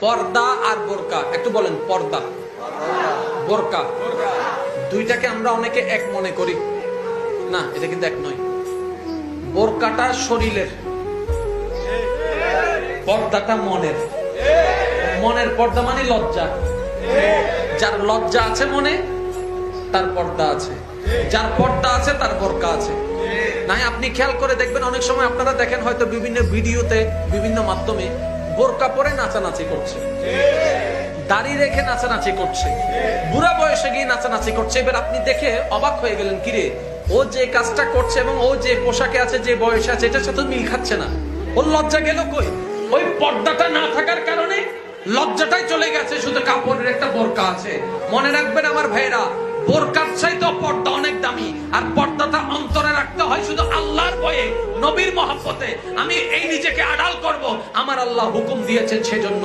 পর্দা আর বোরকা, একটু বলেন। পর্দা, বোরকা, দুইটাকে আমরা অনেকে এক মনে করি, না এটা কিন্তু এক নয়। বোরকাটা শরীরের, পর্দাটা মনের। মনের পর্দা মানে লজ্জা। যার লজ্জা আছে মনে, তার পর্দা আছে। যার পর্দা আছে তার বোরকা আছে। নাই আপনি খেয়াল করে দেখবেন, অনেক সময় আপনারা দেখেন হয়তো বিভিন্ন ভিডিওতে, বিভিন্ন মাধ্যমে বোরকা পরে নাচানাচি করছে, দাড়ি রেখে নাচানাচি করছে, বুড়া বয়সে গিয়ে নাচানাচি করছে। এবার আপনি দেখে অবাক হয়ে গেলেন, কিরে ও যে কাজটা করছে এবং ও যে পোশাকে আছে, যে বয়সে আছে, এটার সাথে মিল খাচ্ছে না। ওর লজ্জা গেল কই? ওই পর্দাটা না থাকার কারণে লজ্জাটাই চলে গেছে, শুধু কাপড়ের একটা বোরকা আছে। মনে রাখবেন আমার ভাইরা, বোরকার চাইতে পর্দা অনেক দামি। আর পর্দাটা অন্তরে রাখতে হয় শুধু আল্লাহর ভয়ে, নবীর মহব্বতে। আমি এই নিজেকে আড়াল করব, আমার আল্লাহ হুকুম দিয়েছেন সেজন্য।